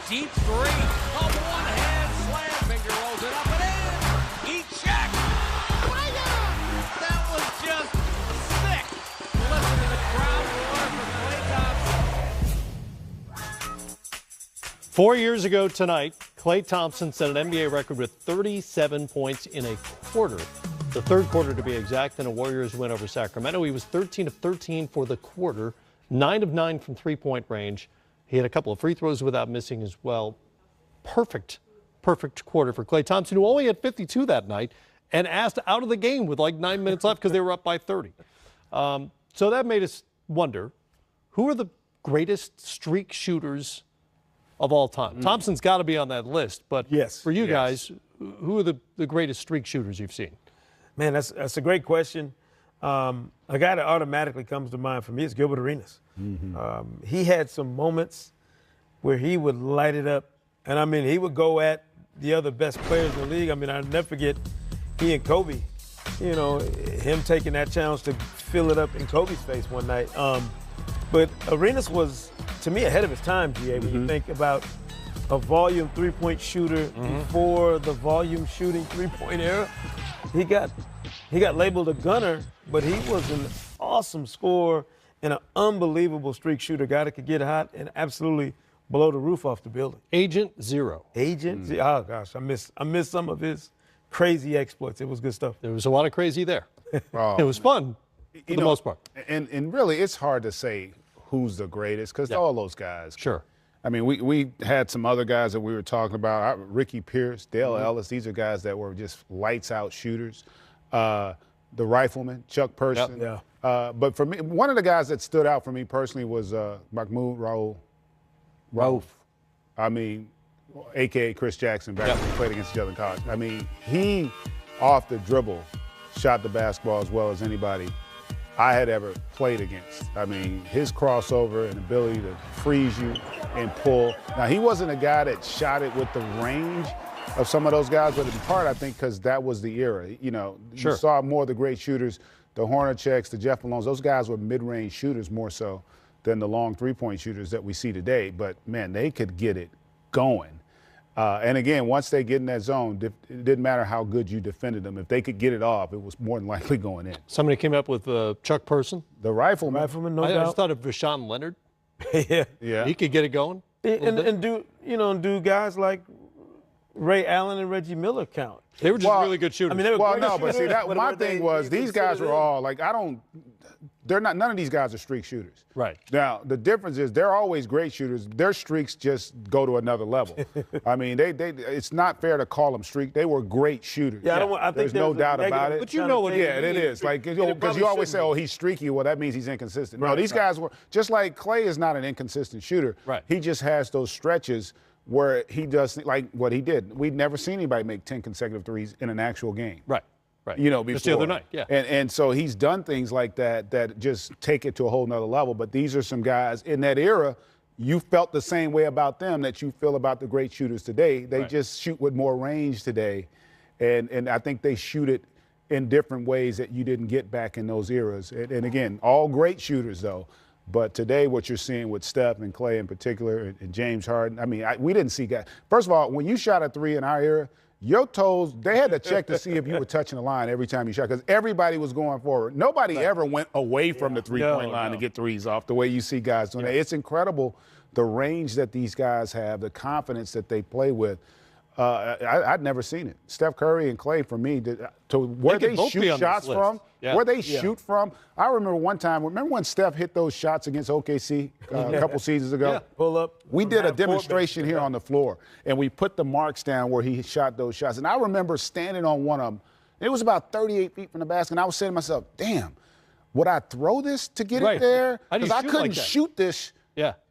deep three. A one-hand slam. Finger rolls it up and in. He checked. That was just sick. Listen to the crowd roar for Klay Thompson. 4 years ago tonight, Klay Thompson set an NBA record with 37 points in a quarter. The third quarter, to be exact, in a Warriors win over Sacramento. He was 13 of 13 for the quarter, 9 of 9 from three-point range. He had a couple of free throws without missing as well. Perfect quarter for Klay Thompson, who only had 52 that night and asked out of the game with like 9 minutes left because they were up by 30. So that made us wonder, who are the greatest streak shooters of all time? Thompson's got to be on that list, but yes, for you guys, who are the greatest streak shooters you've seen? Man, that's a great question. A guy that automatically comes to mind for me is Gilbert Arenas. He had some moments where he would light it up, and I mean, he would go at the other best players in the league. I mean, I'll never forget he and Kobe, you know, him taking that challenge to fill it up in Kobe's face one night. But Arenas was, to me, ahead of his time, GA, when you think about a volume three-point shooter before the volume shooting three-point era. He got labeled a gunner, but he was an awesome scorer and an unbelievable streak shooter, guy that could get hot and absolutely blow the roof off the building. Agent Zero. Agent Zero. Oh, gosh, I miss some of his crazy exploits. It was good stuff. There was a lot of crazy there. Oh, it was fun for the most part. And really, it's hard to say who's the greatest because all those guys. Sure. I mean, we had some other guys that we were talking about. Ricky Pierce, Dale Ellis. These are guys that were just lights-out shooters. The Rifleman, Chuck Person. But for me, one of the guys that stood out for me personally was Mahmoud Rauf. I mean, a.k.a. Chris Jackson, back when we played against each other in college. I mean, he, off the dribble, shot the basketball as well as anybody I had ever played against. I mean, his crossover and ability to freeze you and pull. Now, he wasn't a guy that shot it with the range of some of those guys, but in part, I think, because that was the era. You know, you saw more of the great shooters, the Hornaceks, the Jeff Malones. Those guys were mid-range shooters more so than the long three-point shooters that we see today. But, man, they could get it going. And again, once they get in that zone, it didn't matter how good you defended them. If they could get it off, it was more than likely going in. Somebody came up with Chuck Person. The Rifleman. No doubt. I just thought of Rashawn Leonard. Yeah. He could get it going. And do guys like Ray Allen and Reggie Miller count? They were just really good shooters. I mean, they were great shooters, but see, my thing was these guys were all like, none of these guys are streak shooters. Right. Now, the difference is they're always great shooters. Their streaks just go to another level. I mean, it's not fair to call them streak. They were great shooters. I think there's no doubt about it. But you know what it is. Like, because you always say, oh, he's streaky. Well, that means he's inconsistent. No, these guys were, just like Klay is not an inconsistent shooter. Right. He just has those stretches where he does, like what he did. We'd never seen anybody make 10 consecutive threes in an actual game. Right. You know, before. Just the other night, And so he's done things like that just take it to a whole nother level. But these are some guys in that era, you felt the same way about them that you feel about the great shooters today. They just shoot with more range today. And I think they shoot it in different ways that you didn't get back in those eras. And again, all great shooters, though. But today, what you're seeing with Steph and Klay in particular and James Harden, I mean, we didn't see guys. First of all, when you shot a three in our era, your toes, they had to check to see if you were touching the line every time you shot because everybody was going forward. Nobody ever went away from the three-point line to get threes off the way you see guys doing that. It's incredible the range that these guys have, the confidence that they play with. I'd never seen it. Steph Curry and Klay, for me, where they shoot shots from, where they shoot from. I remember one time, when Steph hit those shots against OKC a couple seasons ago? Pull up. We did a demonstration here on the floor, and we put the marks down where he shot those shots. And I remember standing on one of them. It was about 38 feet from the basket, and I was saying to myself, damn, would I throw this to get it there? Because I couldn't shoot this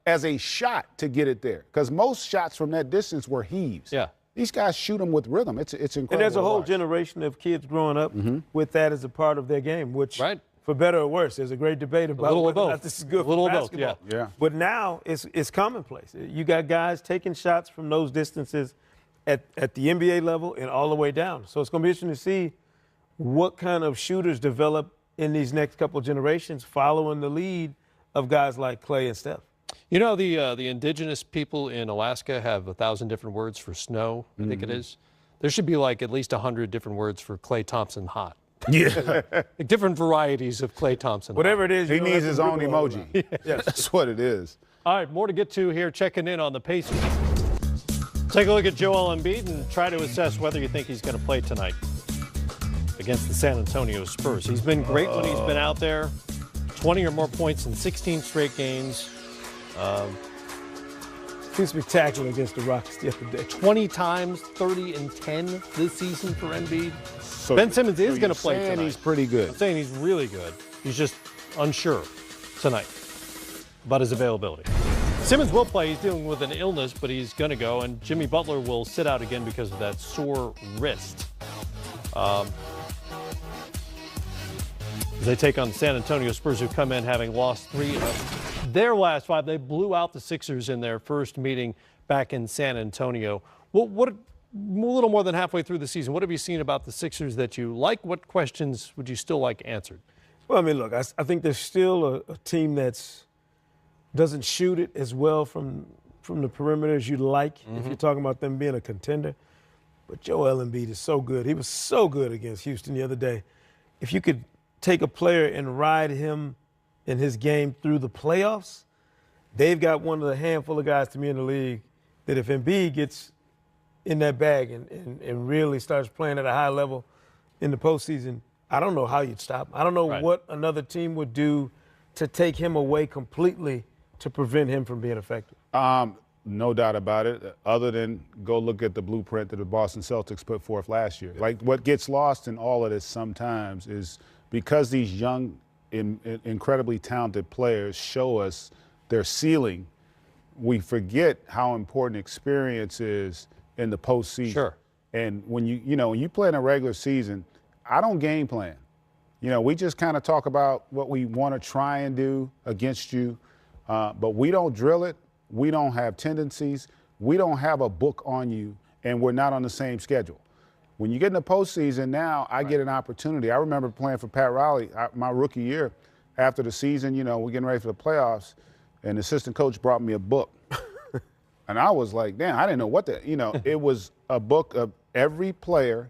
as a shot to get it there because most shots from that distance were heaves. These guys shoot them with rhythm. It's incredible. And there's a whole generation of kids growing up with that as a part of their game, which, for better or worse, there's a great debate about whether or not this is good for basketball. But now it's commonplace. You got guys taking shots from those distances at the NBA level and all the way down. So it's going to be interesting to see what kind of shooters develop in these next couple of generations following the lead of guys like Klay and Steph. You know, the indigenous people in Alaska have 1,000 different words for snow, I think it is. There should be like at least 100 different words for Klay Thompson hot. Yeah. Like different varieties of Klay Thompson Whatever hot. it is, He needs his own emoji. Yes. That's what it is. All right, more to get to here. Checking in on the Pacers. Take a look at Joel Embiid and try to assess whether you think he's going to play tonight against the San Antonio Spurs. He's been great when he's been out there. 20 or more points in 16 straight games. He was spectacular against the Rockets the other day. 20 times, 30 and 10 this season for Embiid. So, Ben Simmons is going to play saying tonight. he's pretty good. I'm saying he's really good. He's just unsure tonight about his availability. Simmons will play. He's dealing with an illness, but he's going to go. And Jimmy Butler will sit out again because of that sore wrist. They take on the San Antonio Spurs, who come in having lost 3 of their last 5. They blew out the Sixers in their first meeting back in San Antonio. What a little more than halfway through the season, what have you seen about the Sixers that you like? What questions would you still like answered? Well, I mean, look, I think there's still a team that's doesn't shoot it as well from the perimeter as you'd like if you're talking about them being a contender. But Joel Embiid is so good. He was so good against Houston the other day. If you could take a player and ride him in his game through the playoffs, they've got one of the handful of guys to me in the league that if Embiid gets in that bag and really starts playing at a high level in the postseason, I don't know how you'd stop him. I don't know what another team would do to take him away completely to prevent him from being effective. No doubt about it, other than go look at the blueprint that the Boston Celtics put forth last year. Like, what gets lost in all of this sometimes is because these young, incredibly talented players show us their ceiling, we forget how important experience is in the postseason. Sure. And when when you play in a regular season, I don't game plan. We just kind of talk about what we want to try and do against you, but we don't drill it. We don't have tendencies. We don't have a book on you, and we're not on the same schedule. When you get in the postseason now, I get an opportunity. I remember playing for Pat Riley my rookie year. After the season, we're getting ready for the playoffs, and the assistant coach brought me a book. And I was like, damn, I didn't know what it was a book of every player,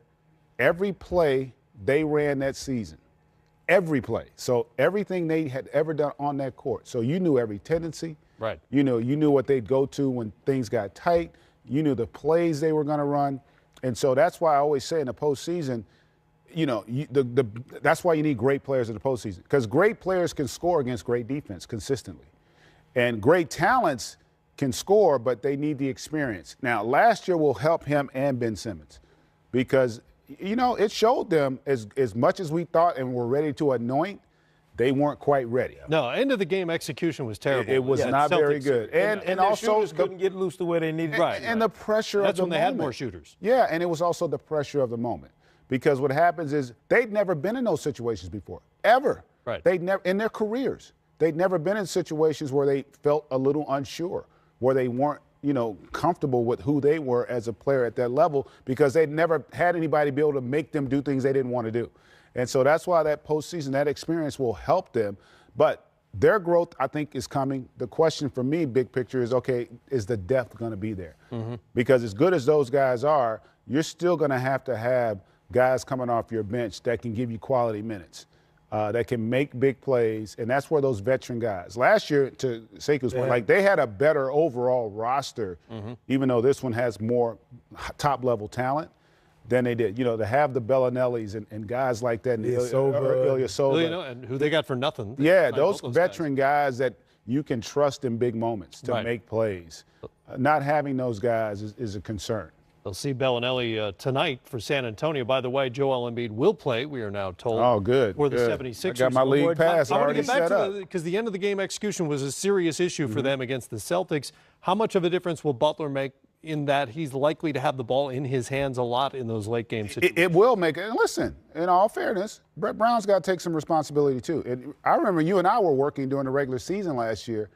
every play they ran that season, every play. So everything they had ever done on that court. So you knew every tendency. Right. You knew what they'd go to when things got tight. You knew the plays they were going to run. And so that's why I always say in the postseason, that's why you need great players in the postseason, because great players can score against great defense consistently. And great talents can score, but they need the experience. Now, last year will help him and Ben Simmons because, it showed them as much as we thought and were ready to anoint, they weren't quite ready. No, end of the game execution was terrible. It was not very good. And also couldn't get loose the way they needed. And the pressure of the moment. That's when they had more shooters. Yeah, and it was also the pressure of the moment. Because what happens is they'd never been in those situations before, ever. Right. They'd never, in their careers, they'd never been in situations where they felt a little unsure, where they weren't, comfortable with who they were as a player at that level, because they'd never had anybody be able to make them do things they didn't want to do. And so that's why that postseason, that experience will help them. But their growth, I think, is coming. The question for me, big picture, is, okay, is the depth going to be there? Because as good as those guys are, you're still going to have guys coming off your bench that can give you quality minutes, that can make big plays. And that's where those veteran guys. Last year, to Sekou's point, they had a better overall roster, even though this one has more top-level talent than they did. To have the Bellinellis and guys like that, and Ilyasova, and who they got for nothing. Yeah, those veteran guys that you can trust in big moments to make plays. Not having those guys is a concern. They'll see Bellinelli tonight for San Antonio. By the way, Joel Embiid will play, we are now told. Oh, good. For the 76ers. I got my league pass already set up. Because the end of the game execution was a serious issue for them against the Celtics. How much of a difference will Butler make in that he's likely to have the ball in his hands a lot in those late game situations? It will make it. And listen, in all fairness, Brett Brown's got to take some responsibility too. I remember you and I were working during the regular season last year,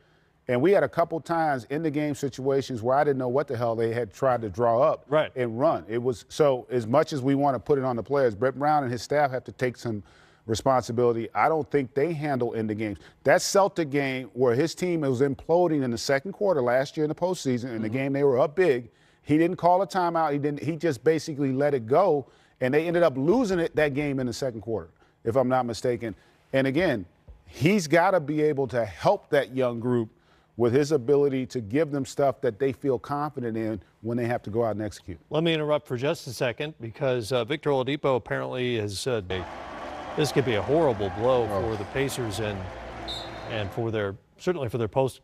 and we had a couple times in the game situations where I didn't know what the hell they had tried to draw up and run. It was so, as much as we want to put it on the players, Brett Brown and his staff have to take some responsibility. I don't think they handle in the games. That Celtic game where his team was imploding in the second quarter last year in the postseason, in the game they were up big, he didn't call a timeout. He just basically let it go, and they ended up losing that game in the second quarter, if I'm not mistaken. And again, he's got to be able to help that young group with his ability to give them stuff that they feel confident in when they have to go out and execute. Let me interrupt for just a second because Victor Oladipo apparently has said this could be a horrible blow for the Pacers and for certainly for their post.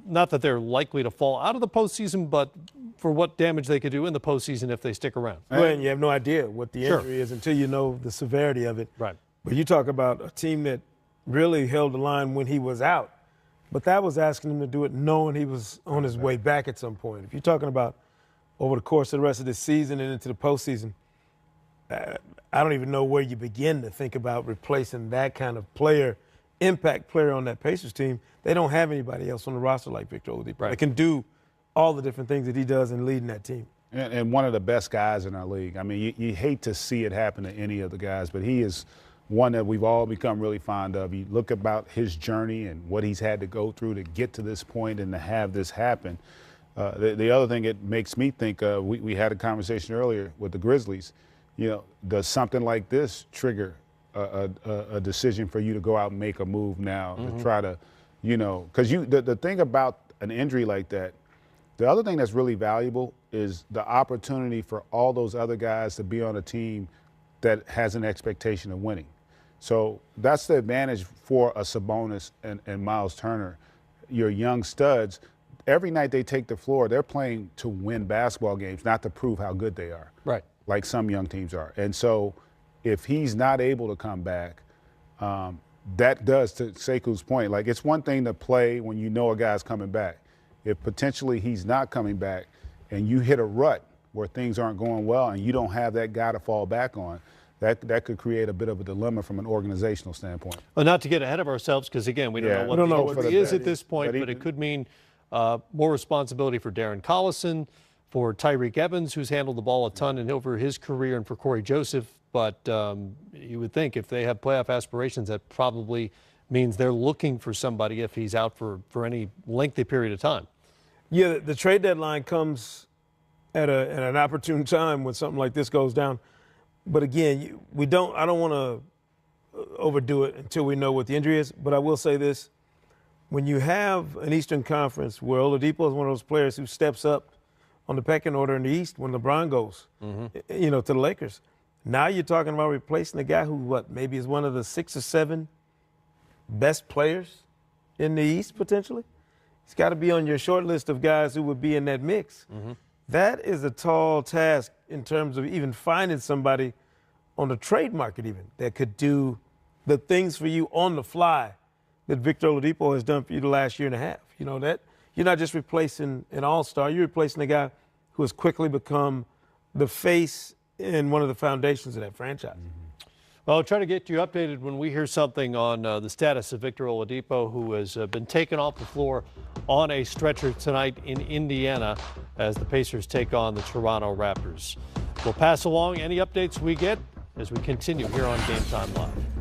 Not that they're likely to fall out of the postseason, but for what damage they could do in the postseason if they stick around. Well, and you have no idea what the injury is until you know the severity of it. Right. But you talk about a team that really held the line when he was out. But that was asking him to do it knowing he was on his way back at some point. If you're talking about over the course of the rest of the season and into the postseason, I don't even know where you begin to think about replacing that kind of player, impact player on that Pacers team. They don't have anybody else on the roster like Victor Oladipo. Right. They can do all the different things that he does in leading that team. And one of the best guys in our league. I mean, you hate to see it happen to any of the guys, but he is one that we've all become really fond of. You look about his journey and what he's had to go through to get to this point and to have this happen. The other thing it makes me think, we had a conversation earlier with the Grizzlies. You know, does something like this trigger a decision for you to go out and make a move now to try to, you know, because the thing about an injury like that, the other thing that's really valuable is the opportunity for all those other guys to be on a team that has an expectation of winning. So that's the advantage for a Sabonis and Miles Turner, your young studs. Every night they take the floor, they're playing to win basketball games, not to prove how good they are. Right. Like some young teams are. And so if he's not able to come back, that does, to Sekou's point, like it's one thing to play when you know a guy's coming back. If potentially he's not coming back and you hit a rut where things aren't going well and you don't have that guy to fall back on, that could create a bit of a dilemma from an organizational standpoint. Well, not to get ahead of ourselves, because again, we don't know what the is at this point, but it could mean more responsibility for Darren Collison, for Tyreek Evans, who's handled the ball a ton and over his career, and for Corey Joseph. But you would think if they have playoff aspirations, that probably means they're looking for somebody if he's out for any lengthy period of time. Yeah, the trade deadline comes at an opportune time when something like this goes down. But again, I don't want to overdo it until we know what the injury is. But I will say this. When you have an Eastern Conference where Oladipo is one of those players who steps up on the pecking order in the East when LeBron goes, you know, to the Lakers, now you're talking about replacing a guy who, maybe is one of the 6 or 7 best players in the East potentially? He's got to be on your short list of guys who would be in that mix. That is a tall task in terms of even finding somebody on the trade market even that could do the things for you on the fly that Victor Oladipo has done for you the last year and a half. You know, that you're not just replacing an all-star, you're replacing a guy who has quickly become the face and one of the foundations of that franchise. Well, I'll try to get you updated when we hear something on the status of Victor Oladipo, who has been taken off the floor on a stretcher tonight in Indiana as the Pacers take on the Toronto Raptors. We'll pass along any updates we get as we continue here on GameTime Live.